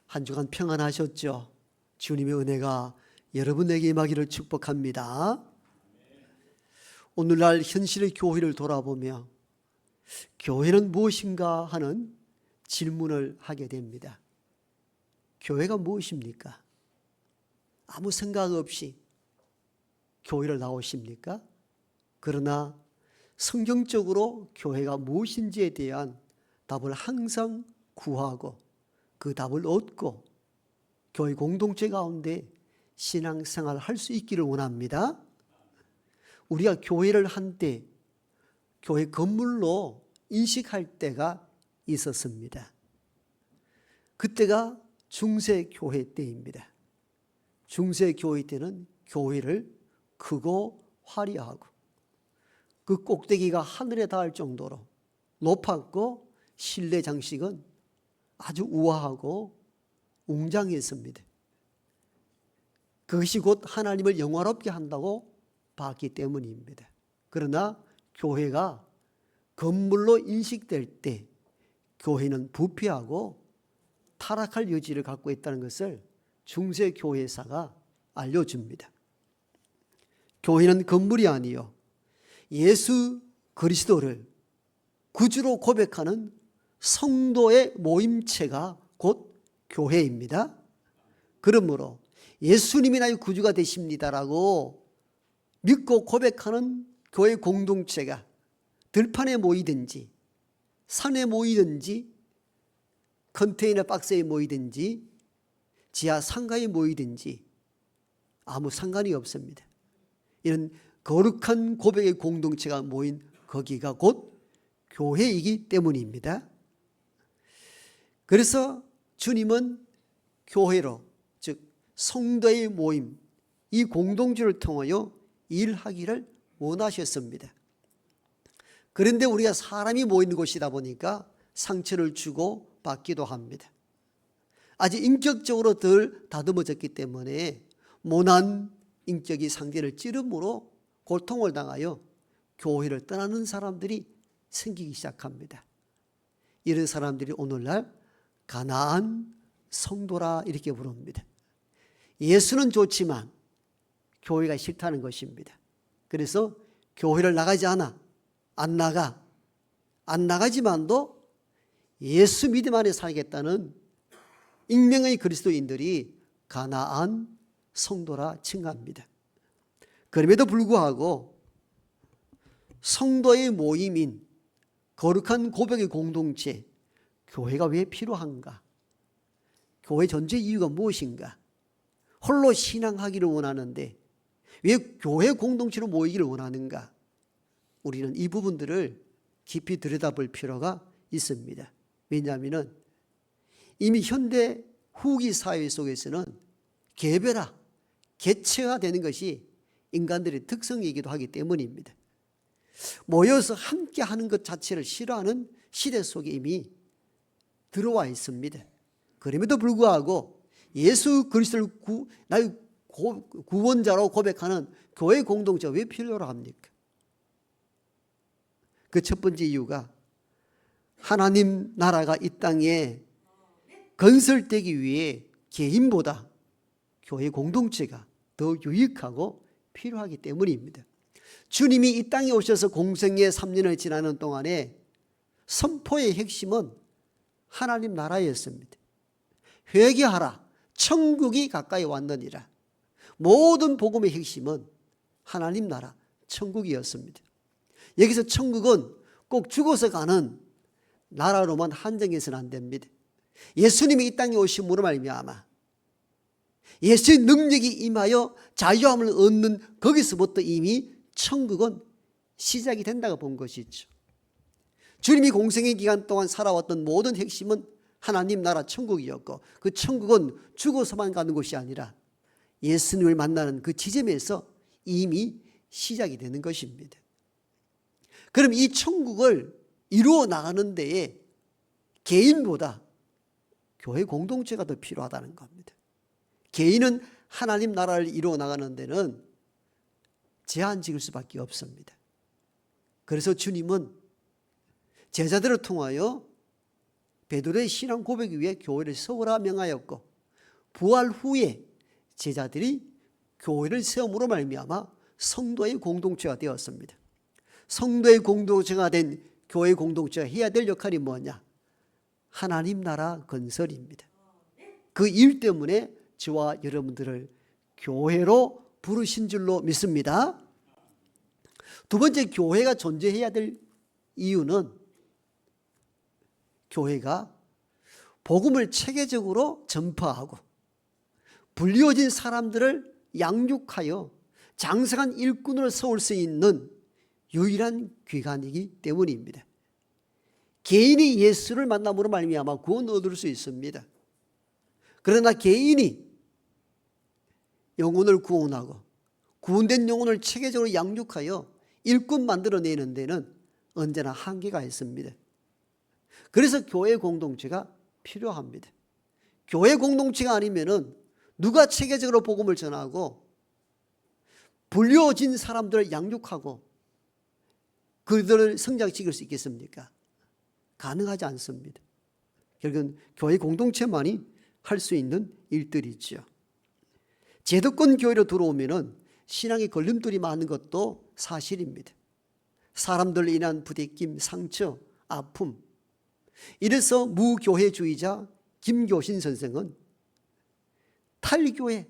한 주간 평안하셨죠? 주님의 은혜가 여러분에게 임하기를 축복합니다. 오늘날 현실의 교회를 돌아보며 교회는 무엇인가 하는 질문을 하게 됩니다. 교회가 무엇입니까? 아무 생각 없이 교회를 나오십니까? 그러나 성경적으로 교회가 무엇인지에 대한 답을 항상 구하고 그 답을 얻고 교회 공동체 가운데 신앙생활을 할 수 있기를 원합니다. 우리가 교회를 한때 교회 건물로 인식할 때가 있었습니다. 그때가 중세교회 때입니다. 중세교회 때는 교회를 크고 화려하고 그 꼭대기가 하늘에 닿을 정도로 높았고 실내 장식은 아주 우아하고 웅장했습니다. 그것이 곧 하나님을 영화롭게 한다고 봤기 때문입니다. 그러나 교회가 건물로 인식될 때 교회는 부패하고 타락할 여지를 갖고 있다는 것을 중세교회사가 알려줍니다. 교회는 건물이 아니요 예수 그리스도를 구주로 고백하는 성도의 모임체가 곧 교회입니다. 그러므로 예수님이 나의 구주가 되십니다라고 믿고 고백하는 교회 공동체가 들판에 모이든지 산에 모이든지 컨테이너 박스에 모이든지 지하 상가에 모이든지 아무 상관이 없습니다. 이런 거룩한 고백의 공동체가 모인 거기가 곧 교회이기 때문입니다. 그래서 주님은 교회로, 즉 성도의 모임, 이 공동체를 통하여 일하기를 원하셨습니다. 그런데 우리가 사람이 모이는 곳이다 보니까 상처를 주고 받기도 합니다. 아직 인격적으로 덜 다듬어졌기 때문에 모난 인격이 상대를 찌름으로 고통을 당하여 교회를 떠나는 사람들이 생기기 시작합니다. 이런 사람들이 오늘날 가나안 성도라 이렇게 부릅니다. 예수는 좋지만 교회가 싫다는 것입니다. 그래서 교회를 나가지 않아. 안 나가지만도 예수 믿음 안에 살겠다는 익명의 그리스도인들이 가나안 성도라 칭합니다. 그럼에도 불구하고 성도의 모임인 거룩한 고백의 공동체, 교회가 왜 필요한가? 교회 존재 이유가 무엇인가? 홀로 신앙하기를 원하는데 왜 교회 공동체로 모이기를 원하는가? 우리는 이 부분들을 깊이 들여다볼 필요가 있습니다. 왜냐하면 이미 현대 후기 사회 속에서는 개별화, 개체화되는 것이 인간들의 특성이기도 하기 때문입니다. 모여서 함께 하는 것 자체를 싫어하는 시대 속에 이미 들어와 있습니다. 그럼에도 불구하고 예수 그리스도를 나의 구원자로 고백하는 교회 공동체가 왜 필요로 합니까? 그 첫 번째 이유가 하나님 나라가 이 땅에 건설되기 위해 개인보다 교회 공동체가 더 유익하고 필요하기 때문입니다. 주님이 이 땅에 오셔서 공생의 3년을 지나는 동안에 선포의 핵심은 하나님 나라였습니다. 회개하라, 천국이 가까이 왔느니라. 모든 복음의 핵심은 하나님 나라, 천국이었습니다. 여기서 천국은 꼭 죽어서 가는 나라로만 한정해서는 안 됩니다. 예수님이 이 땅에 오심으로 말미암아 예수의 능력이 임하여 자유함을 얻는 거기서부터 이미 천국은 시작이 된다고 본 것이죠. 주님이 공생의 기간 동안 살아왔던 모든 핵심은 하나님 나라 천국이었고 그 천국은 죽어서만 가는 것이 아니라 예수님을 만나는 그 지점에서 이미 시작이 되는 것입니다. 그럼 이 천국을 이루어 나가는 데에 개인보다 교회 공동체가 더 필요하다는 겁니다. 개인은 하나님 나라를 이루어 나가는 데는 제한 지을 수밖에 없습니다. 그래서 주님은 제자들을 통하여 베드로의 신앙 고백 위에 교회를 세우라 명하였고, 부활 후에 제자들이 교회를 세움으로 말미암아 성도의 공동체가 되었습니다. 성도의 공동체가 된 교회 공동체가 해야 될 역할이 뭐냐? 하나님 나라 건설입니다. 그 일 때문에 저와 여러분들을 교회로 부르신 줄로 믿습니다. 두 번째, 교회가 존재해야 될 이유는 교회가 복음을 체계적으로 전파하고 불리워진 사람들을 양육하여 장성한 일꾼으로 세울 수 있는 유일한 기관이기 때문입니다. 개인이 예수를 만남으로 말미암아 구원 얻을 수 있습니다. 그러나 개인이 영혼을 구원하고 구원된 영혼을 체계적으로 양육하여 일꾼 만들어내는 데는 언제나 한계가 있습니다. 그래서 교회 공동체가 필요합니다. 교회 공동체가 아니면은 누가 체계적으로 복음을 전하고 불려진 사람들을 양육하고 그들을 성장시킬 수 있겠습니까? 가능하지 않습니다. 결국은 교회 공동체만이 할 수 있는 일들이죠. 제도권 교회로 들어오면은 신앙의 걸림돌이 많은 것도 사실입니다. 사람들로 인한 부대낌, 상처, 아픔. 이래서 무교회주의자 김교신 선생은 탈교회,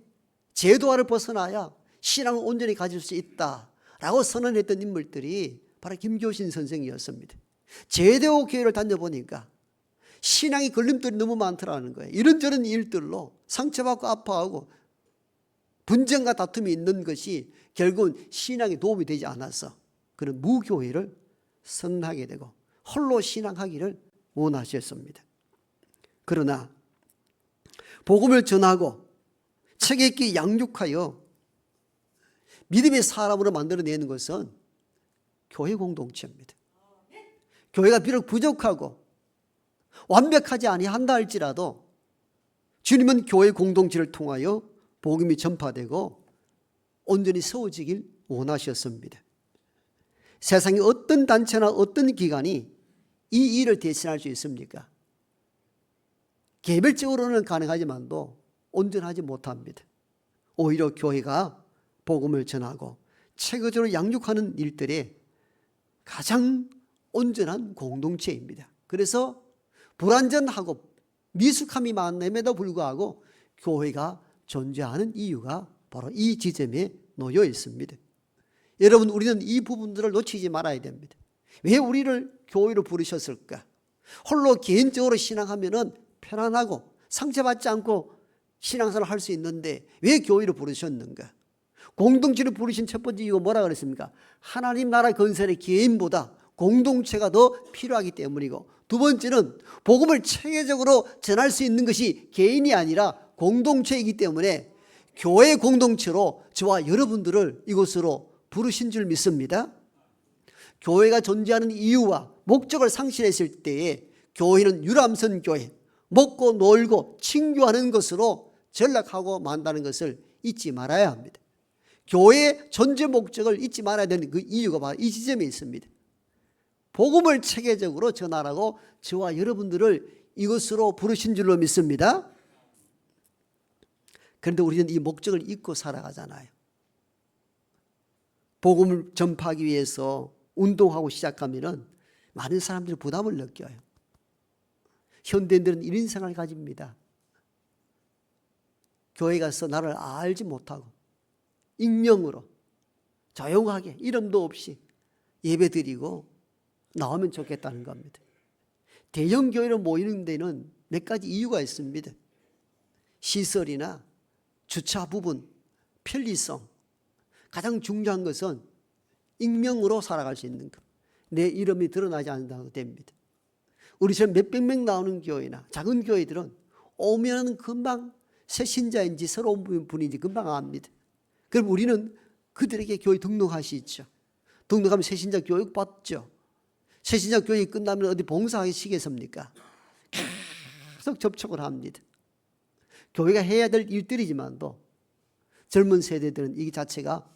제도화를 벗어나야 신앙을 온전히 가질 수 있다라고 선언했던 인물들이 바로 김교신 선생이었습니다. 제도 교회를 다녀보니까 신앙의 걸림돌이 너무 많더라는 거예요. 이런저런 일들로 상처받고 아파하고 분쟁과 다툼이 있는 것이 결국은 신앙에 도움이 되지 않아서 그런 무교회를 선하게 되고 홀로 신앙하기를 원하셨습니다. 그러나 복음을 전하고 책 읽기 양육하여 믿음의 사람으로 만들어내는 것은 교회 공동체입니다. 교회가 비록 부족하고 완벽하지 아니한다 할지라도 주님은 교회 공동체를 통하여 복음이 전파되고 온전히 세워지길 원하셨습니다. 세상의 어떤 단체나 어떤 기관이 이 일을 대신할 수 있습니까? 개별적으로는 가능하지만도 온전하지 못합니다. 오히려 교회가 복음을 전하고 체계적으로 양육하는 일들에 가장 온전한 공동체입니다. 그래서 불완전하고 미숙함이 많음에도 불구하고 교회가 존재하는 이유가 바로 이 지점에 놓여 있습니다. 여러분, 우리는 이 부분들을 놓치지 말아야 됩니다. 왜 우리를 교회로 부르셨을까? 홀로 개인적으로 신앙하면은 편안하고 상처받지 않고 신앙생활을 할 수 있는데 왜 교회로 부르셨는가? 공동체를 부르신 첫 번째 이유가 뭐라 그랬습니까? 하나님 나라 건설의 개인보다 공동체가 더 필요하기 때문이고, 두 번째는 복음을 체계적으로 전할 수 있는 것이 개인이 아니라 공동체이기 때문에 교회 공동체로 저와 여러분들을 이곳으로 부르신 줄 믿습니다. 교회가 존재하는 이유와 목적을 상실했을 때에 교회는 유람선 교회, 먹고 놀고 친교하는 것으로 전락하고 만다는 것을 잊지 말아야 합니다. 교회의 존재 목적을 잊지 말아야 되는 그 이유가 바로 이 지점에 있습니다. 복음을 체계적으로 전하라고 저와 여러분들을 이것으로 부르신 줄로 믿습니다. 그런데 우리는 이 목적을 잊고 살아가잖아요. 복음을 전파하기 위해서 운동하고 시작하면 많은 사람들이 부담을 느껴요. 현대인들은 이런 생각을 가집니다. 교회 가서 나를 알지 못하고 익명으로 조용하게 이름도 없이 예배드리고 나오면 좋겠다는 겁니다. 대형 교회로 모이는 데는 몇 가지 이유가 있습니다. 시설이나 주차 부분, 편리성. 가장 중요한 것은 익명으로 살아갈 수 있는 것. 내 이름이 드러나지 않는다고 됩니다. 우리처럼 몇백 명 나오는 교회나 작은 교회들은 오면 금방 새 신자인지 새로운 분인지 금방 압니다. 그럼 우리는 그들에게 교회 등록하시죠. 등록하면 새신자 교육 받죠. 새신자 교육이 끝나면 어디 봉사하기 시겠습니까? 계속 접촉을 합니다. 교회가 해야 될 일들이지만도 젊은 세대들은 이 자체가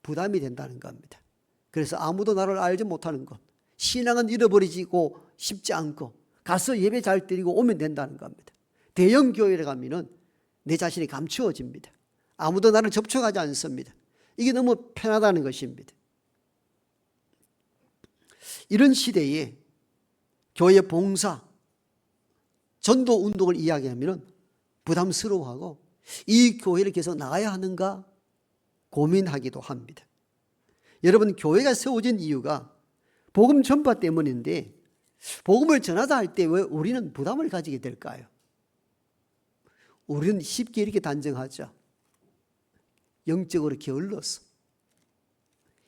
부담이 된다는 겁니다. 그래서 아무도 나를 알지 못하는 것, 신앙은 잃어버리지고 싶지 않고 가서 예배 잘 드리고 오면 된다는 겁니다. 대형 교회에 가면은 내 자신이 감추어집니다. 아무도 나를 접촉하지 않습니다. 이게 너무 편하다는 것입니다. 이런 시대에 교회 봉사, 전도 운동을 이야기하면 부담스러워하고 이 교회를 계속 나가야 하는가 고민하기도 합니다. 여러분, 교회가 세워진 이유가 복음 전파 때문인데 복음을 전하자 할 때 왜 우리는 부담을 가지게 될까요? 우리는 쉽게 이렇게 단정하죠. 영적으로 게을러서,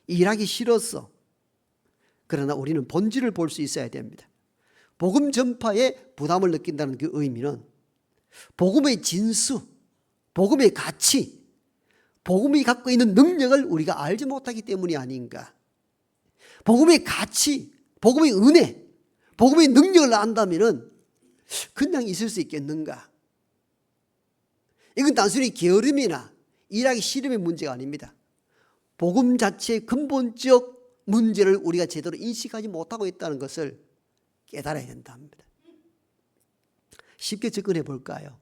일하기 싫어서. 그러나 우리는 본질을 볼 수 있어야 됩니다. 복음 전파에 부담을 느낀다는 그 의미는 복음의 진수, 복음의 가치, 복음이 갖고 있는 능력을 우리가 알지 못하기 때문이 아닌가. 복음의 가치, 복음의 은혜, 복음의 능력을 안다면 그냥 있을 수 있겠는가. 이건 단순히 게으름이나 일하기 싫음의 문제가 아닙니다. 복음 자체의 근본적 문제를 우리가 제대로 인식하지 못하고 있다는 것을 깨달아야 된답니다. 쉽게 접근해 볼까요?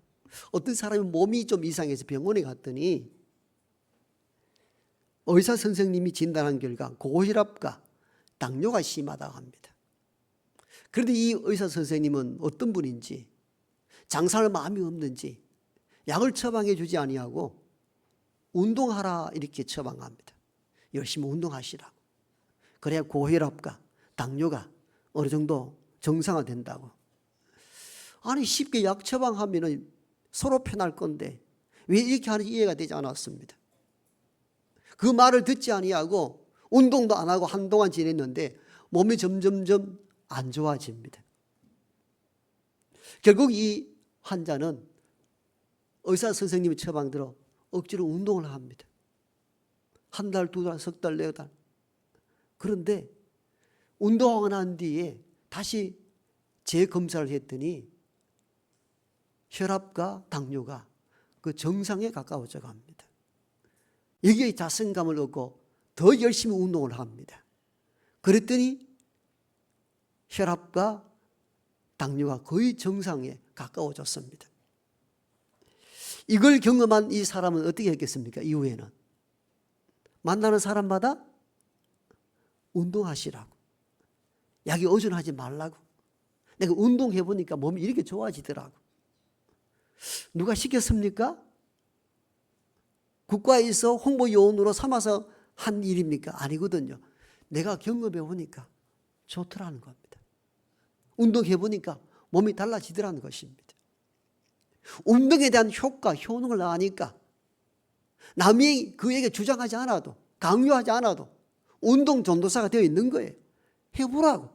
어떤 사람이 몸이 좀 이상해서 병원에 갔더니 의사 선생님이 진단한 결과 고혈압과 당뇨가 심하다고 합니다. 그런데 이 의사 선생님은 어떤 분인지, 장사할 마음이 없는지 약을 처방해 주지 아니하고 운동하라 이렇게 처방합니다. 열심히 운동하시라고. 그래야 고혈압과 당뇨가 어느 정도 정상화된다고. 아니, 쉽게 약 처방하면 서로 편할 건데 왜 이렇게 하는지 이해가 되지 않았습니다. 그 말을 듣지 아니하고 운동도 안 하고 한동안 지냈는데 몸이 점점점 안 좋아집니다. 결국 이 환자는 의사 선생님의 처방대로 억지로 운동을 합니다. 한 달, 두 달, 석 달, 네 달. 그런데 운동하고 난 뒤에 다시 재검사를 했더니 혈압과 당뇨가 그 정상에 가까워져 갑니다. 여기에 자신감을 얻고 더 열심히 운동을 합니다. 그랬더니 혈압과 당뇨가 거의 정상에 가까워졌습니다. 이걸 경험한 이 사람은 어떻게 했겠습니까? 이후에는 만나는 사람마다 운동하시라고, 약에 의존하지 말라고. 내가 운동해보니까 몸이 이렇게 좋아지더라고. 누가 시켰습니까? 국가에서 홍보 요원으로 삼아서 한 일입니까? 아니거든요. 내가 경험해보니까 좋더라는 겁니다. 운동해보니까 몸이 달라지더라는 것입니다. 운동에 대한 효과, 효능을 아니까 남이 그에게 주장하지 않아도, 강요하지 않아도 운동 전도사가 되어 있는 거예요. 해보라고.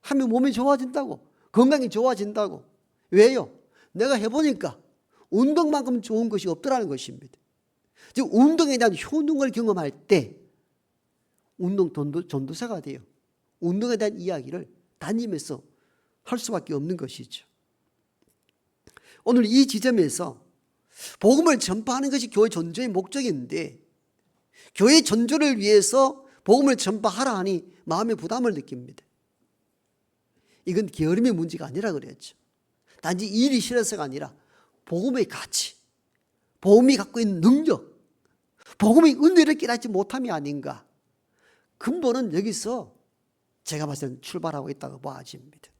하면 몸이 좋아진다고, 건강이 좋아진다고. 왜요? 내가 해보니까 운동만큼 좋은 것이 없더라는 것입니다. 즉 운동에 대한 효능을 경험할 때 운동 전도사가 돼요. 운동에 대한 이야기를 다니면서 할 수밖에 없는 것이죠. 오늘 이 지점에서 복음을 전파하는 것이 교회 전도의 목적인데 교회 전도를 위해서 복음을 전파하라 하니 마음의 부담을 느낍니다. 이건 게으름의 문제가 아니라 그랬죠. 단지 일이 싫어서가 아니라 복음의 가치, 복음이 갖고 있는 능력, 복음의 은혜를 깨닫지 못함이 아닌가. 근본은 여기서 제가 봤을 때는 출발하고 있다고 봐집니다.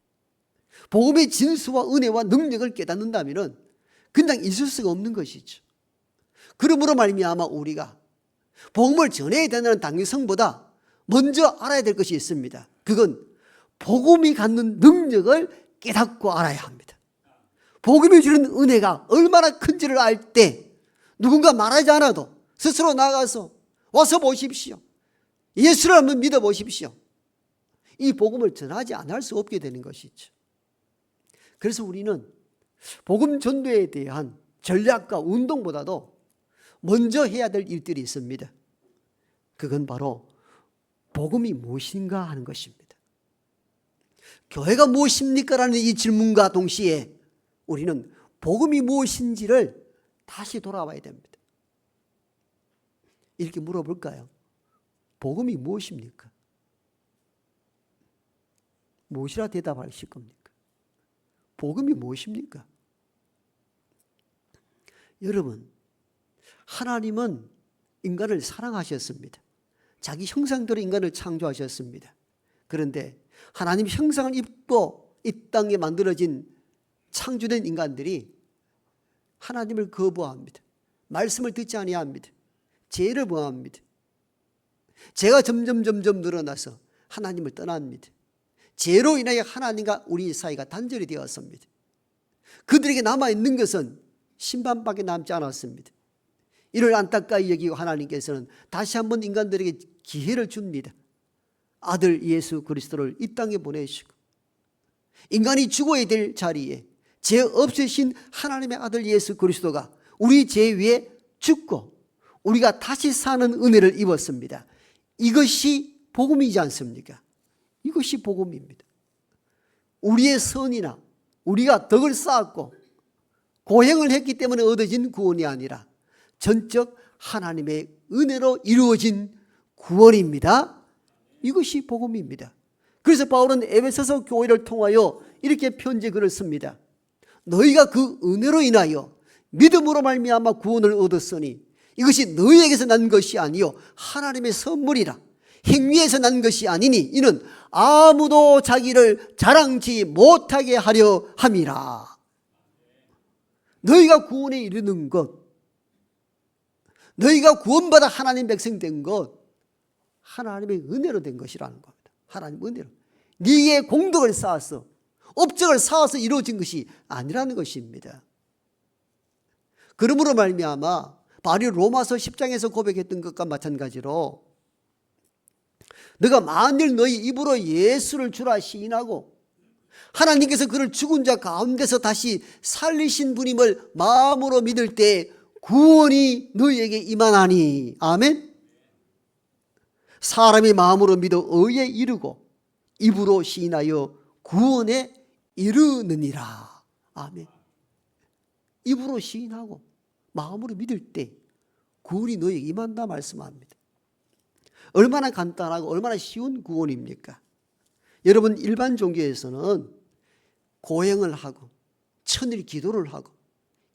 복음의 진수와 은혜와 능력을 깨닫는다면 그냥 있을 수가 없는 것이죠. 그러므로 말미암아 우리가 복음을 전해야 되는 당위성보다 먼저 알아야 될 것이 있습니다. 그건 복음이 갖는 능력을 깨닫고 알아야 합니다. 복음이 주는 은혜가 얼마나 큰지를 알 때 누군가 말하지 않아도 스스로 나가서 와서 보십시오. 예수를 한번 믿어보십시오. 이 복음을 전하지 않을 수 없게 되는 것이죠. 그래서 우리는 복음 전도에 대한 전략과 운동보다도 먼저 해야 될 일들이 있습니다. 그건 바로 복음이 무엇인가 하는 것입니다. 교회가 무엇입니까? 라는 이 질문과 동시에 우리는 복음이 무엇인지를 다시 돌아봐야 됩니다. 이렇게 물어볼까요? 복음이 무엇입니까? 무엇이라 대답하실 겁니까? 복음이 무엇입니까? 여러분, 하나님은 인간을 사랑하셨습니다. 자기 형상대로 인간을 창조하셨습니다. 그런데 하나님 형상을 입고 이 땅에 만들어진 창조된 인간들이 하나님을 거부합니다. 말씀을 듣지 아니합니다. 죄를 범합니다. 죄가 점점 늘어나서 하나님을 떠납니다. 죄로 인하여 하나님과 우리 사이가 단절이 되었습니다. 그들에게 남아있는 것은 심판밖에 남지 않았습니다. 이를 안타까이 여기고 하나님께서는 다시 한번 인간들에게 기회를 줍니다. 아들 예수 그리스도를 이 땅에 보내시고 인간이 죽어야 될 자리에 죄 없으신 하나님의 아들 예수 그리스도가 우리 죄 위에 죽고 우리가 다시 사는 은혜를 입었습니다. 이것이 복음이지 않습니까? 이것이 복음입니다. 우리의 선이나 우리가 덕을 쌓았고 고행을 했기 때문에 얻어진 구원이 아니라 전적 하나님의 은혜로 이루어진 구원입니다. 이것이 복음입니다. 그래서 바울은 에베소서 교회를 통하여 이렇게 편지 글을 씁니다. 너희가 그 은혜로 인하여 믿음으로 말미암아 구원을 얻었으니 이것이 너희에게서 난 것이 아니요 하나님의 선물이라. 행위에서 난 것이 아니니 이는 아무도 자기를 자랑치 못하게 하려 함이라. 너희가 구원에 이르는 것, 너희가 구원받아 하나님 백성 된 것, 하나님의 은혜로 된 것이라는 겁니다. 하나님 은혜로. 네의 공덕을 쌓아서 업적을 쌓아서 이루어진 것이 아니라는 것입니다. 그러므로 말미암아 바울이 로마서 10장에서 고백했던 것과 마찬가지로 너가 만일 너희 입으로 예수를 주라 시인하고 하나님께서 그를 죽은 자 가운데서 다시 살리신 분임을 마음으로 믿을 때 구원이 너희에게 임하나니. 아멘. 사람이 마음으로 믿어 의에 이르고 입으로 시인하여 구원에 이르느니라. 아멘. 입으로 시인하고 마음으로 믿을 때 구원이 너희에게 임한다 말씀합니다. 얼마나 간단하고 얼마나 쉬운 구원입니까? 여러분, 일반 종교에서는 고행을 하고 천일 기도를 하고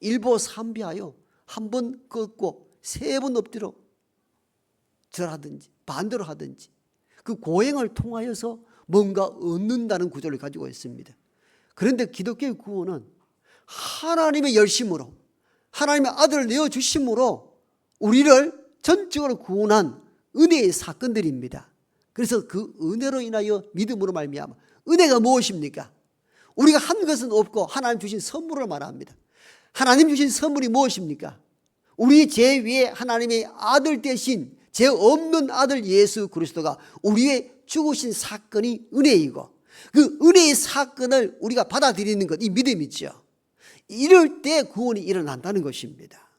일보삼비하여 한 번 꺾고 세 번 엎드려 절하든지 반대로 하든지 그 고행을 통하여서 뭔가 얻는다는 구조를 가지고 있습니다. 그런데 기독교의 구원은 하나님의 열심으로 하나님의 아들을 내어주심으로 우리를 전적으로 구원한 은혜의 사건들입니다. 그래서 그 은혜로 인하여 믿음으로 말미암아. 은혜가 무엇입니까? 우리가 한 것은 없고 하나님 주신 선물을 말합니다. 하나님 주신 선물이 무엇입니까? 우리 죄 위에 하나님의 아들 대신 죄 없는 아들 예수 그리스도가 우리의 죽으신 사건이 은혜이고 그 은혜의 사건을 우리가 받아들이는 것, 이 믿음이죠. 이럴 때 구원이 일어난다는 것입니다.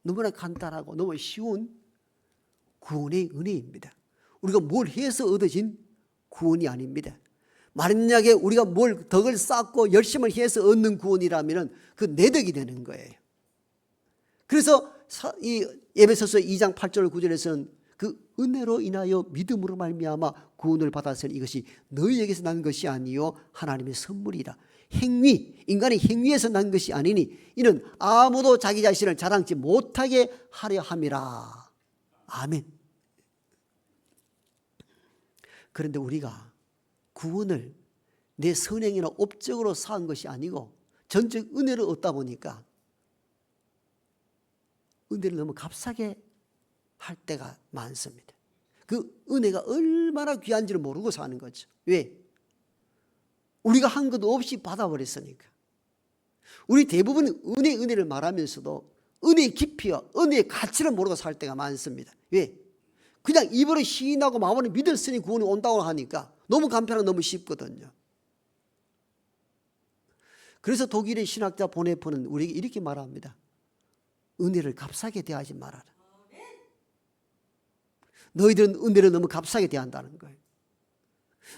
너무나 간단하고 너무 쉬운 구원의 은혜입니다. 우리가 뭘 해서 얻어진 구원이 아닙니다. 만약에 우리가 뭘 덕을 쌓고 열심을 해서 얻는 구원이라면 그 내덕이 되는 거예요. 그래서 이 에베소서 2장 8절 9절에서는 그 은혜로 인하여 믿음으로 말미암아 구원을 받았으니 이것이 너희에게서 난 것이 아니요 하나님의 선물이라. 행위, 인간의 행위에서 난 것이 아니니 이는 아무도 자기 자신을 자랑치 못하게 하려 함이라. 아멘. 그런데 우리가 구원을 내 선행이나 업적으로 쌓은 것이 아니고 전적 은혜를 얻다 보니까 은혜를 너무 값싸게 할 때가 많습니다. 그 은혜가 얼마나 귀한지를 모르고 사는 거죠. 왜? 우리가 한 것도 없이 받아버렸으니까. 우리 대부분 은혜를 말하면서도 은혜의 깊이와 은혜의 가치를 모르고 살 때가 많습니다. 왜? 그냥 입으로 시인하고 마음으로 믿었으니 구원이 온다고 하니까 너무 간편하고 너무 쉽거든요. 그래서 독일의 신학자 보네포는 우리에게 이렇게 말합니다. 은혜를 값싸게 대하지 말아라. 너희들은 은혜를 너무 값싸게 대한다는 거예요.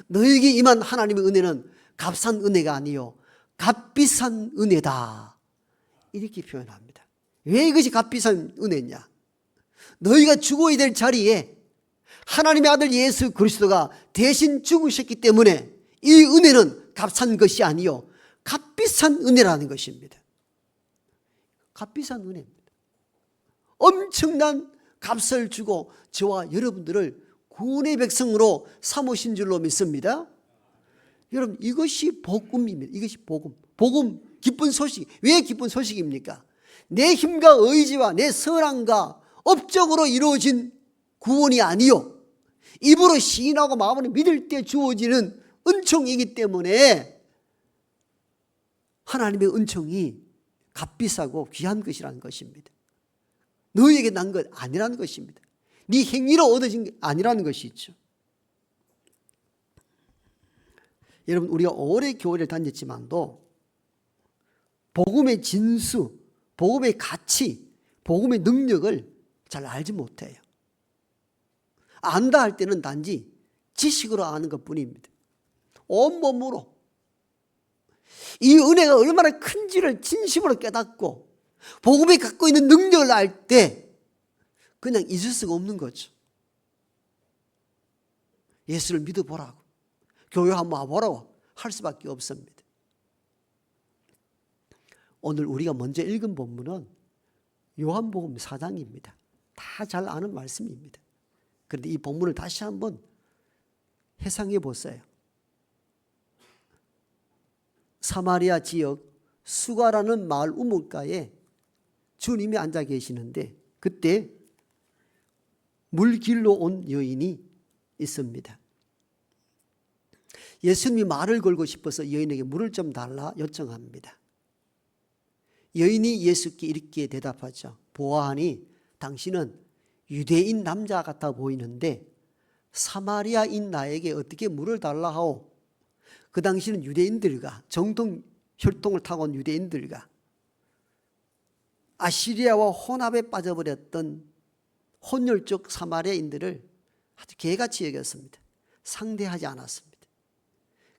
너희에게 임한 하나님의 은혜는 값싼 은혜가 아니요 값비싼 은혜다. 이렇게 표현합니다. 왜 이것이 값비싼 은혜냐? 너희가 죽어야 될 자리에 하나님의 아들 예수 그리스도가 대신 죽으셨기 때문에 이 은혜는 값싼 것이 아니요 값비싼 은혜라는 것입니다. 값비싼 은혜입니다. 엄청난 값을 주고 저와 여러분들을 구원의 백성으로 삼으신 줄로 믿습니다. 여러분, 이것이 복음입니다. 이것이 복음. 복음, 기쁜 소식. 왜 기쁜 소식입니까? 내 힘과 의지와 내 선함과 업적으로 이루어진 구원이 아니요 입으로 시인하고 마음으로 믿을 때 주어지는 은총이기 때문에 하나님의 은총이 값비싸고 귀한 것이라는 것입니다. 너에게 난 것 아니라는 것입니다. 네 행위로 얻어진 게 아니라는 것이죠. 여러분, 우리가 오래 교회를 다녔지만도 복음의 진수, 복음의 가치, 복음의 능력을 잘 알지 못해요. 안다 할 때는 단지 지식으로 아는 것뿐입니다. 온몸으로 이 은혜가 얼마나 큰지를 진심으로 깨닫고 복음이 갖고 있는 능력을 알 때 그냥 잊을 수가 없는 거죠. 예수를 믿어보라고, 교회 한번 와보라고 할 수밖에 없습니다. 오늘 우리가 먼저 읽은 본문은 요한복음 4장입니다. 다 잘 아는 말씀입니다. 그런데 이 본문을 다시 한번 해상해 보세요. 사마리아 지역 수가라는 마을 우물가에 주님이 앉아 계시는데 그때 물길로 온 여인이 있습니다. 예수님이 말을 걸고 싶어서 여인에게 물을 좀 달라 요청합니다. 여인이 예수께 이렇게 대답하죠. 보아하니 당신은 유대인 남자 같아 보이는데 사마리아인 나에게 어떻게 물을 달라 하오? 그 당시는 유대인들과 정통 혈통을 타고 온 유대인들과 아시리아와 혼합에 빠져버렸던 혼혈족 사마리아인들을 아주 개같이 여겼습니다. 상대하지 않았습니다.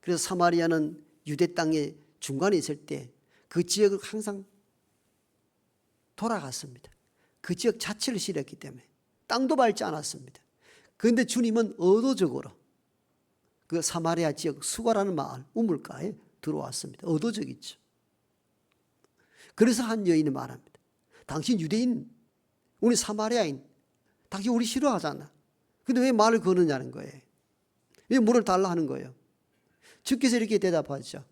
그래서 사마리아는 유대 땅의 중간에 있을 때 그 지역을 항상 돌아갔습니다. 그 지역 자체를 싫었기 때문에 땅도 밟지 않았습니다. 그런데 주님은 의도적으로 그 사마리아 지역 수가라는 마을 우물가에 들어왔습니다. 의도적이죠. 그래서 한 여인이 말합니다. 당신 유대인, 우리 사마리아인, 당신 우리 싫어하잖아. 근데 왜 말을 거느냐는 거예요. 왜 물을 달라 하는 거예요. 주께서 이렇게 대답하죠.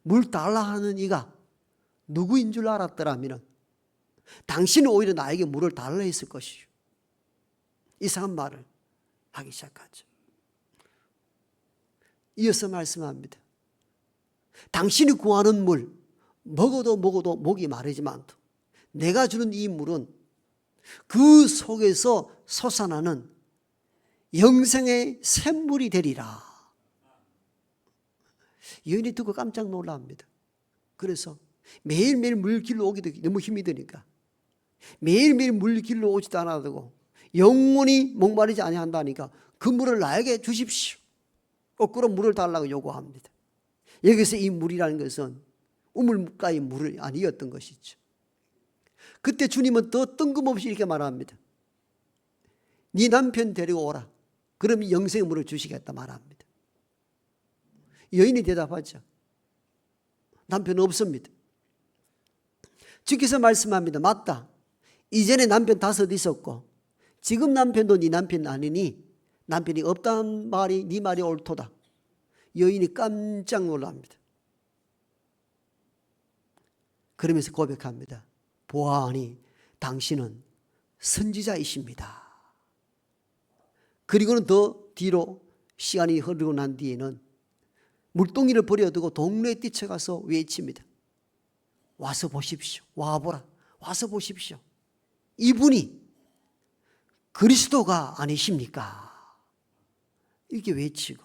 물 달라 하는 이가 누구인 줄 알았더라면 당신은 오히려 나에게 물을 달라 했을 것이요. 이상한 말을 하기 시작하죠. 이어서 말씀합니다. 당신이 구하는 물 먹어도 목이 마르지만 내가 주는 이 물은 그 속에서 솟아나는 영생의 샘물이 되리라. 여인이 듣고 깜짝 놀랍니다. 그래서 매일매일 물길로 오기도 너무 힘이 드니까 매일매일 물길로 오지도 않아도 영원히 목마르지 아니한다니까 그 물을 나에게 주십시오. 거꾸로 물을 달라고 요구합니다. 여기서 이 물이라는 것은 우물가의 물이 아니었던 것이죠. 그때 주님은 더 뜬금없이 이렇게 말합니다. 네 남편 데리고 오라. 그러면 영생의 물을 주시겠다 말합니다. 여인이 대답하죠. 남편 없습니다. 주께서 말씀합니다. 맞다. 이전에 남편 5 있었고 지금 남편도 네 남편 아니니 남편이 없다는 말이 네 말이 옳도다. 여인이 깜짝 놀랍니다. 그러면서 고백합니다. 보아하니 당신은 선지자이십니다. 그리고는 더 뒤로 시간이 흐르고 난 뒤에는 물동이를 버려두고 동네에 뛰쳐가서 외칩니다. 와서 보십시오. 와보라. 와서 보십시오. 이분이 그리스도가 아니십니까? 이렇게 외치고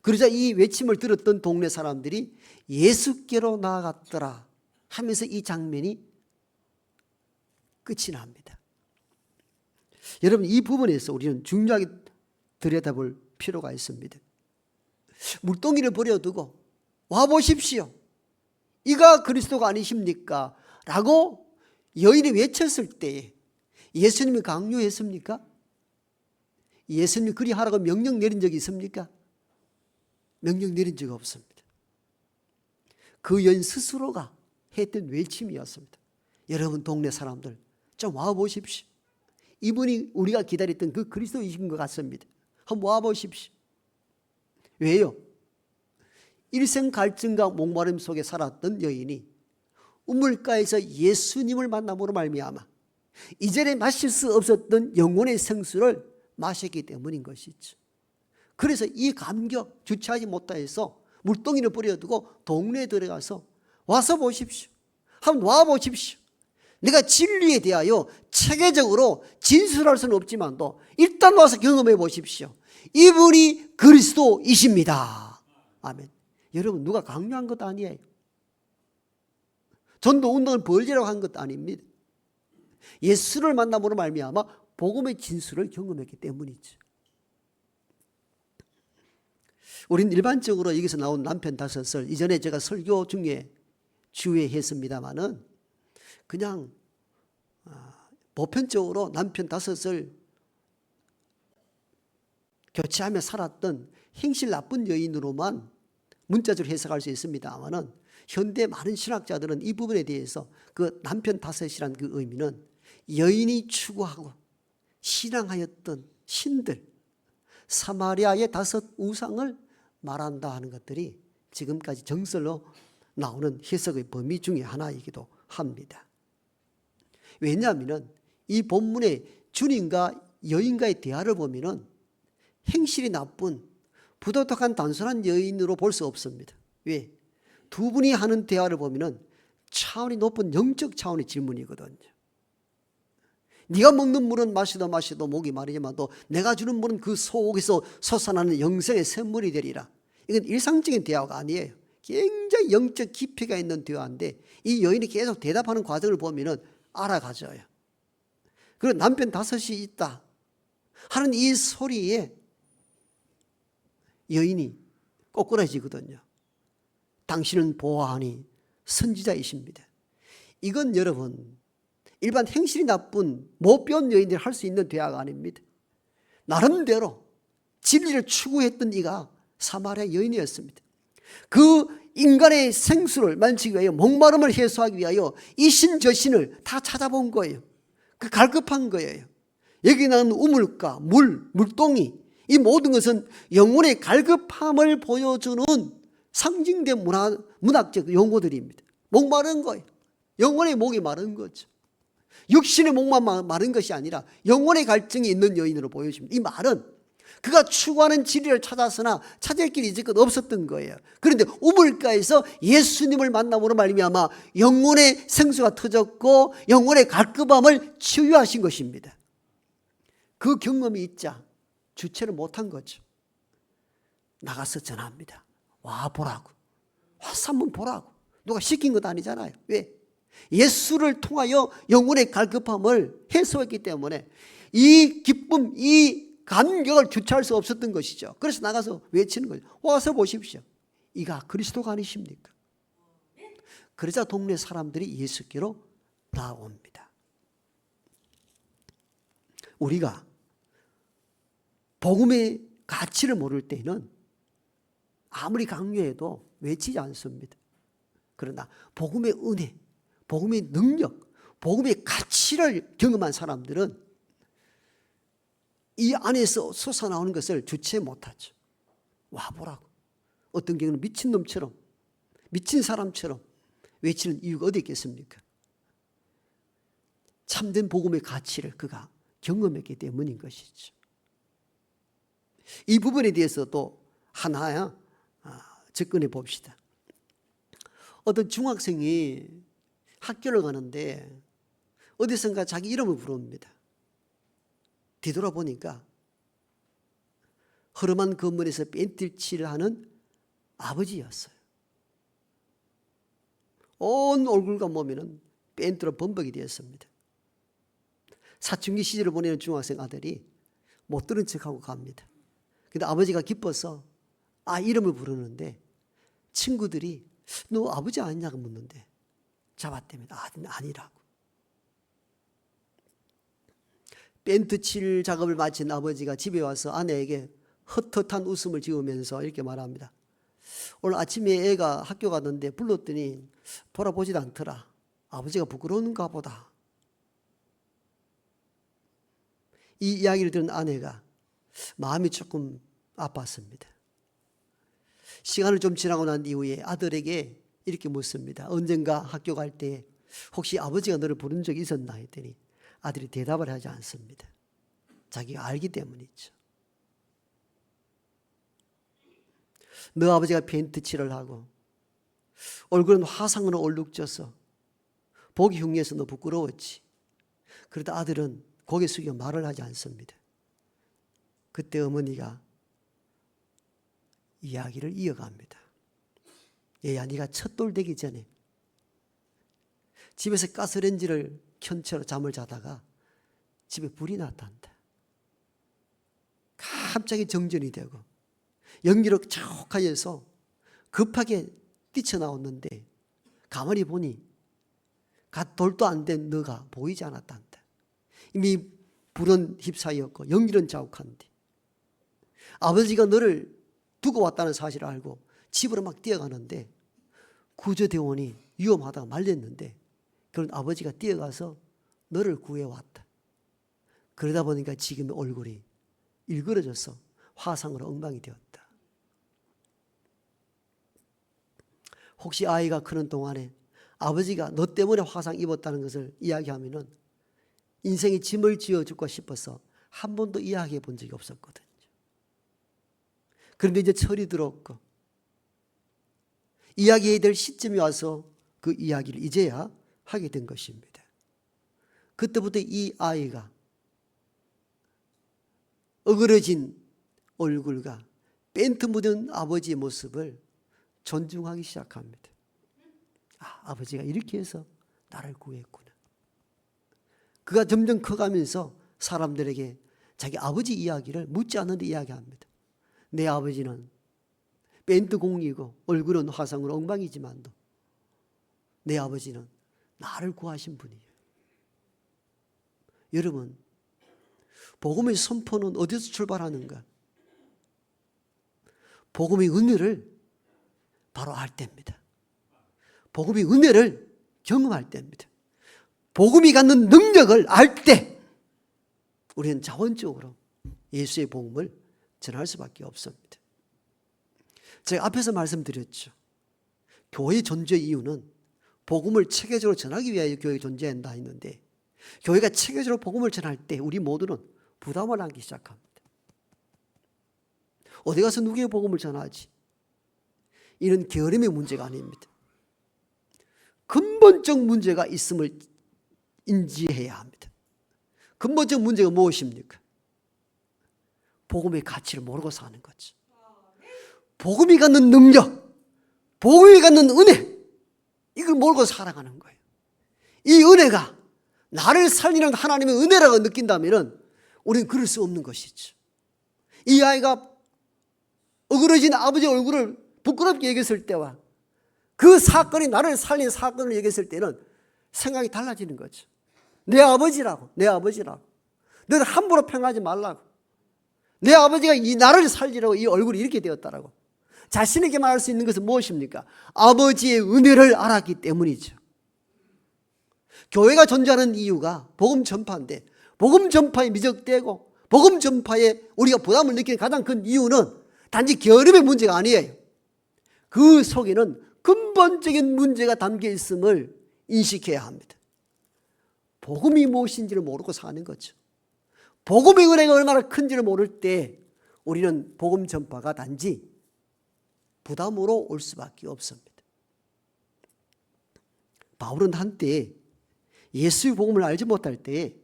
그러자 이 외침을 들었던 동네 사람들이 예수께로 나아갔더라 하면서 이 장면이 끝이 납니다. 여러분, 이 부분에서 우리는 중요하게 들여다볼 필요가 있습니다. 물동이를 버려두고 와보십시오. 이가 그리스도가 아니십니까? 라고 여인이 외쳤을 때에 예수님이 강요했습니까? 예수님이 그리 하라고 명령 내린 적이 있습니까? 명령 내린 적 없습니다. 그 여인 스스로가 했던 외침이었습니다. 여러분 동네 사람들 좀 와보십시오. 이분이 우리가 기다렸던 그 그리스도이신 것 같습니다. 한번 와보십시오. 왜요? 일생 갈증과 목마름 속에 살았던 여인이 우물가에서 예수님을 만남으로 말미암아 이전에 마실 수 없었던 영혼의 생수를 마셨기 때문인 것이죠. 그래서 이 감격 주체하지 못해서 물동이를 버려두고 동네에 들어가서 와서 보십시오. 한번 와보십시오. 내가 진리에 대하여 체계적으로 진술할 수는 없지만도 일단 와서 경험해 보십시오. 이분이 그리스도이십니다. 아멘. 여러분 누가 강요한 것도 아니에요. 전도 운동을 벌리라고 한 것도 아닙니다. 예수를 만남으로 말미암아 복음의 진술을 경험했기 때문이죠. 우리는 일반적으로 여기서 나온 남편 다섯을 이전에 제가 설교 중에 주의했습니다마는 그냥 보편적으로 남편 다섯을 교체하며 살았던 행실 나쁜 여인으로만 문자적으로 해석할 수 있습니다마는 현대 많은 신학자들은 이 부분에 대해서 그 남편 다섯이란 그 의미는 여인이 추구하고 신앙하였던 신들 사마리아의 다섯 우상을 말한다 하는 것들이 지금까지 정설로 나오는 해석의 범위 중에 하나이기도 합니다. 왜냐하면 이 본문의 주님과 여인과의 대화를 보면은 행실이 나쁜 부도덕한 단순한 여인으로 볼 수 없습니다. 왜? 두 분이 하는 대화를 보면은 차원이 높은 영적 차원의 질문이거든요. 네가 먹는 물은 마시도 목이 마르지만 또 내가 주는 물은 그 속에서 솟아나는 영생의 샘물이 되리라. 이건 일상적인 대화가 아니에요. 굉장히 영적 깊이가 있는 대화인데 이 여인이 계속 대답하는 과정을 보면은 알아가져요. 그리고 남편 다섯이 있다 하는 이 소리에 여인이 꼬꾸라지거든요. 당신은 보아하니 선지자이십니다. 이건 여러분 일반 행실이 나쁜 못 배운 여인들이 할 수 있는 대화가 아닙니다. 나름대로 진리를 추구했던 이가 사마리아 여인이었습니다. 그 인간의 생수를 만지기 위하여 목마름을 해소하기 위하여 이신 저신을 다 찾아본 거예요. 그 갈급한 거예요. 여기 나오는 우물가, 물동이 이 모든 것은 영혼의 갈급함을 보여주는 상징된 문학적 용어들입니다. 목마른 거예요. 영혼의 목이 마른 거죠. 육신의 목만 마른 것이 아니라 영혼의 갈증이 있는 여인으로 보여집니다. 이 말은 그가 추구하는 진리를 찾았으나 찾을 길이 이제껏 없었던 거예요. 그런데 우물가에서 예수님을 만남으로 말미암아 영혼의 생수가 터졌고 영혼의 갈급함을 치유하신 것입니다. 그 경험이 있자 주체를 못한 거죠. 나가서 전합니다. 와 보라고. 와서 한번 보라고. 누가 시킨 것도 아니잖아요. 왜? 예수를 통하여 영혼의 갈급함을 해소했기 때문에 이 기쁨, 이 감격을 주체할 수 없었던 것이죠. 그래서 나가서 외치는 거죠. 와서 보십시오. 이가 그리스도가 아니십니까? 그러자 동네 사람들이 예수께로 나옵니다. 우리가 복음의 가치를 모를 때는 아무리 강요해도 외치지 않습니다. 그러나 복음의 은혜, 복음의 능력, 복음의 가치를 경험한 사람들은 이 안에서 솟아나오는 것을 주체 못하죠. 와보라고. 어떤 경우는 미친놈처럼 미친 사람처럼 외치는 이유가 어디 있겠습니까? 참된 복음의 가치를 그가 경험했기 때문인 것이죠. 이 부분에 대해서도 하나 접근해 봅시다. 어떤 중학생이 학교를 가는데 어디선가 자기 이름을 부릅니다. 뒤돌아보니까 허름한 건물에서 뺀질칠을 하는 아버지였어요. 온 얼굴과 몸에는 뺀트로 범벅이 되었습니다. 사춘기 시절을 보내는 중학생 아들이 못 들은 척하고 갑니다. 근데 아버지가 기뻐서 이름을 부르는데 친구들이 너 아버지 아니냐고 묻는데 잡았답니다. 아니라고. 펜트 칠 작업을 마친 아버지가 집에 와서 아내에게 헛헛한 웃음을 지으면서 이렇게 말합니다. 오늘 아침에 애가 학교 갔는데 불렀더니 돌아보지도 않더라. 아버지가 부끄러운가 보다. 이 이야기를 들은 아내가 마음이 조금 아팠습니다. 시간을 좀 지나고 난 이후에 아들에게 이렇게 묻습니다. 언젠가 학교 갈 때 혹시 아버지가 너를 부른 적이 있었나 했더니 아들이 대답을 하지 않습니다. 자기가 알기 때문이죠. 너 아버지가 페인트 칠을 하고 얼굴은 화상으로 얼룩져서 보기 흉해서 너 부끄러웠지. 그러다 아들은 고개 숙여 말을 하지 않습니다. 그때 어머니가 이야기를 이어갑니다. 얘야, 네가 첫돌 되기 전에 집에서 가스레인지를 켠 채로 잠을 자다가 집에 불이 났단다. 갑자기 정전이 되고 연기로 촉하여서 급하게 뛰쳐나왔는데 가만히 보니 갓 돌도 안 된 너가 보이지 않았단다. 이미 불은 휩싸였고 연기는 자욱한데 아버지가 너를 두고 왔다는 사실을 알고 집으로 막 뛰어가는데 구조대원이 위험하다고 말렸는데 그런 아버지가 뛰어가서 너를 구해왔다. 그러다 보니까 지금의 얼굴이 일그러져서 화상으로 엉망이 되었다. 혹시 아이가 크는 동안에 아버지가 너 때문에 화상 입었다는 것을 이야기하면은 인생이 짐을 지어줄까 싶어서 한 번도 이야기해 본 적이 없었거든요. 그런데 이제 철이 들었고 이야기해야 될 시점이 와서 그 이야기를 이제야 하게 된 것입니다. 그때부터 이 아이가 어그러진 얼굴과 뺀트 묻은 아버지의 모습을 존중하기 시작합니다. 아버지가 이렇게 해서 나를 구했구나. 그가 점점 커가면서 사람들에게 자기 아버지 이야기를 묻지 않는데 이야기합니다. 내 아버지는 뺀트 공이고 얼굴은 화상으로 엉망이지만도 내 아버지는 나를 구하신 분이에요. 여러분, 복음의 선포는 어디서 출발하는가? 복음의 은혜를 바로 알 때입니다. 복음의 은혜를 경험할 때입니다. 복음이 갖는 능력을 알 때 우리는 자원적으로 예수의 복음을 전할 수밖에 없습니다. 제가 앞에서 말씀드렸죠. 교회의 존재 이유는 복음을 체계적으로 전하기 위하여 교회가 존재한다 했는데 교회가 체계적으로 복음을 전할 때 우리 모두는 부담을 하기 시작합니다. 어디 가서 누구의 복음을 전하지? 이는 게으름의 문제가 아닙니다. 근본적 문제가 있음을 인지해야 합니다. 근본적 문제가 무엇입니까? 복음의 가치를 모르고 사는 거지. 복음이 갖는 능력, 복음이 갖는 은혜, 이걸 모르고 살아가는 거예요. 이 은혜가 나를 살리는 하나님의 은혜라고 느낀다면 우리는 그럴 수 없는 것이죠. 이 아이가 어그러진 아버지 얼굴을 부끄럽게 여겼을 때와 그 사건이 나를 살린 사건을 여겼을 때는 생각이 달라지는 거죠. 내 아버지라고, 내 아버지라고. 너를 함부로 평하지 말라고. 내 아버지가 이 나를 살리라고 이 얼굴이 이렇게 되었다라고. 자신에게 말할 수 있는 것은 무엇입니까? 아버지의 은혜를 알았기 때문이죠. 교회가 존재하는 이유가 복음 전파인데 복음 전파에 미적되고 복음 전파에 우리가 부담을 느끼는 가장 큰 이유는 단지 게으름의 문제가 아니에요. 그 속에는 근본적인 문제가 담겨 있음을 인식해야 합니다. 복음이 무엇인지를 모르고 사는 거죠. 복음의 은혜가 얼마나 큰지를 모를 때 우리는 복음 전파가 단지 부담으로 올 수밖에 없습니다. 바울은 한때 예수의 복음을 알지 못할 때에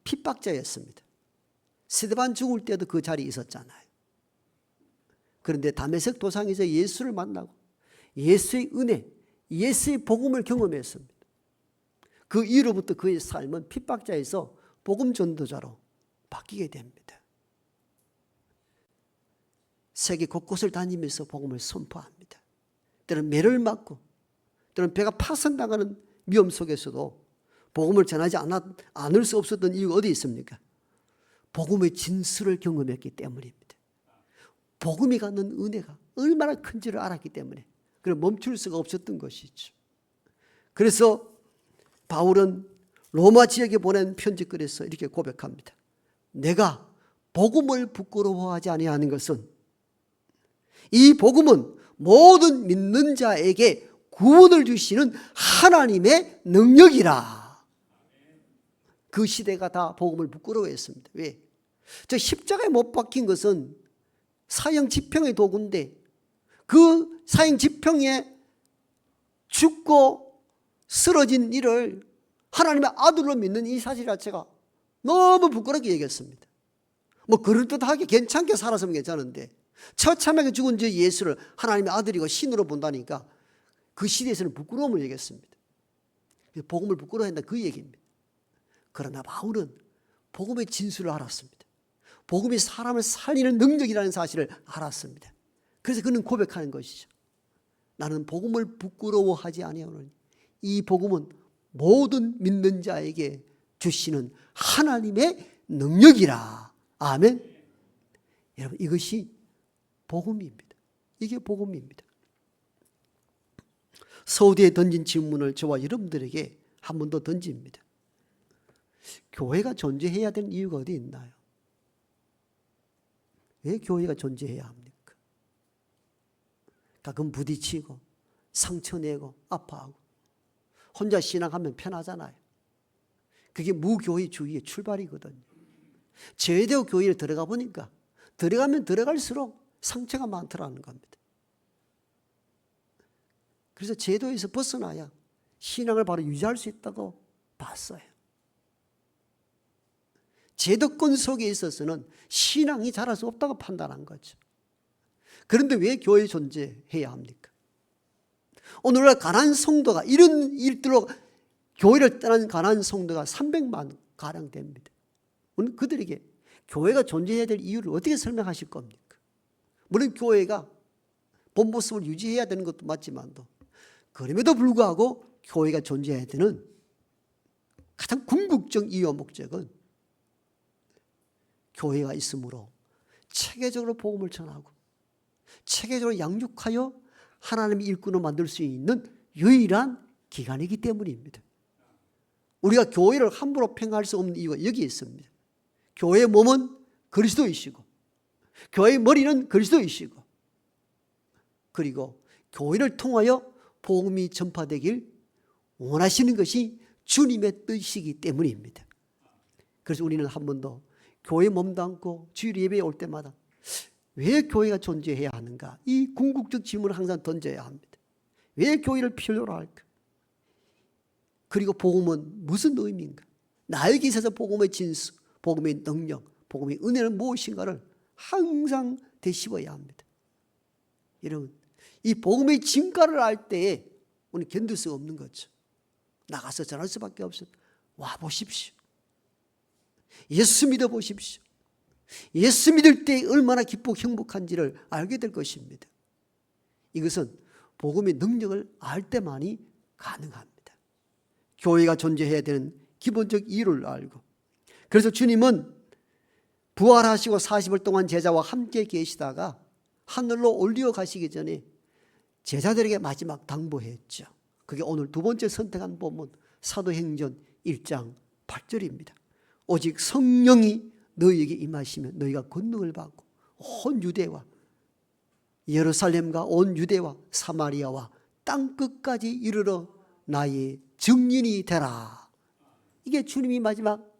핍박자였습니다. 스데반 죽을 때도 그 자리에 있었잖아요. 그런데 다메섹 도상에서 예수를 만나고 예수의 은혜, 예수의 복음을 경험했습니다. 그 이후로부터 그의 삶은 핍박자에서 복음 전도자로 바뀌게 됩니다. 세계 곳곳을 다니면서 복음을 선포합니다. 때로는 매를 맞고 때로는 배가 파손당하는 위험 속에서도 복음을 전하지 않을 수 없었던 이유가 어디 있습니까? 복음의 진수를 경험했기 때문입니다. 복음이 갖는 은혜가 얼마나 큰지를 알았기 때문에 그걸 멈출 수가 없었던 것이죠. 그래서 바울은 로마 지역에 보낸 편지글에서 이렇게 고백합니다. 내가 복음을 부끄러워하지 아니하는 것은 이 복음은 모든 믿는 자에게 구원을 주시는 하나님의 능력이라. 그 시대가 다 복음을 부끄러워했습니다. 왜? 저 십자가에 못 박힌 것은 사형 집형의 도구인데 그 사형 집형에 죽고 쓰러진 이를 하나님의 아들로 믿는 이 사실 자체가 너무 부끄럽게 얘기했습니다. 뭐 그럴듯하게 괜찮게 살았으면 괜찮은데 처참하게 죽은 저 예수를 하나님의 아들이고 신으로 본다니까 그 시대에서는 부끄러움을 얘기했습니다. 복음을 부끄러워한다 그 얘기입니다. 그러나 바울은 복음의 진술을 알았습니다. 복음이 사람을 살리는 능력이라는 사실을 알았습니다. 그래서 그는 고백하는 것이죠. 나는 복음을 부끄러워하지 아니하노니 이 복음은 모든 믿는 자에게 주시는 하나님의 능력이라. 아멘. 여러분 이것이 복음입니다. 이게 복음입니다. 서두에 던진 질문을 저와 여러분들에게 한 번 더 던집니다. 교회가 존재해야 되는 이유가 어디 있나요? 왜 교회가 존재해야 합니까? 가끔 부딪히고 상처내고 아파하고 혼자 신앙하면 편하잖아요. 그게 무교회주의의 출발이거든요. 제대로 교회에 들어가 보니까 들어가면 들어갈수록 상처가 많더라는 겁니다. 그래서 제도에서 벗어나야 신앙을 바로 유지할 수 있다고 봤어요. 제도권 속에 있어서는 신앙이 자랄 수 없다고 판단한 거죠. 그런데 왜 교회 존재해야 합니까? 오늘날 가난한 성도가 이런 일들로 교회를 떠난 가난한 성도가 300만 가량 됩니다. 오늘 그들에게 교회가 존재해야 될 이유를 어떻게 설명하실 겁니까? 물론 교회가 본 모습을 유지해야 되는 것도 맞지만도 그럼에도 불구하고 교회가 존재해야 되는 가장 궁극적 이유와 목적은 교회가 있으므로 체계적으로 복음을 전하고 체계적으로 양육하여 하나님의 일꾼을 만들 수 있는 유일한 기관이기 때문입니다. 우리가 교회를 함부로 평가할 수 없는 이유가 여기에 있습니다. 교회의 몸은 그리스도이시고 교회의 머리는 그리스도이시고 그리고 교회를 통하여 복음이 전파되길 원하시는 것이 주님의 뜻이기 때문입니다. 그래서 우리는 한 번 더 교회 몸담고 주일 예배에 올 때마다 왜 교회가 존재해야 하는가? 이 궁극적 질문을 항상 던져야 합니다. 왜 교회를 필요로 할까? 그리고 복음은 무슨 의미인가? 나에게 있어서 복음의 진수, 복음의 능력, 복음의 은혜는 무엇인가를 항상 되씹어야 합니다. 여러분, 이 복음의 진가를 알 때에 우리는 견딜 수가 없는 거죠. 나가서 전할 수밖에 없어요. 와 보십시오. 예수 믿어 보십시오. 예수 믿을 때 얼마나 기쁘고 행복한지를 알게 될 것입니다. 이것은 복음의 능력을 알 때만이 가능합니다. 교회가 존재해야 되는 기본적 이유를 알고 그래서 주님은 부활하시고 40일 동안 제자와 함께 계시다가 하늘로 올려 가시기 전에 제자들에게 마지막 당부했죠. 그게 오늘 두 번째 선택한 본문 사도행전 1장 8절입니다. 오직 성령이 너희에게 임하시면 너희가 권능을 받고 온 유대와 예루살렘과 온 유대와 사마리아와 땅끝까지 이르러 나의 증인이 되라. 이게 주님이 마지막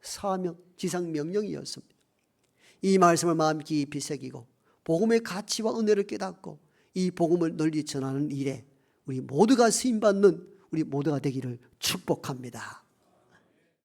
사명, 지상 명령이었습니다. 이 말씀을 마음 깊이 새기고 복음의 가치와 은혜를 깨닫고 이 복음을 널리 전하는 일에 우리 모두가 쓰임받는 우리 모두가 되기를 축복합니다.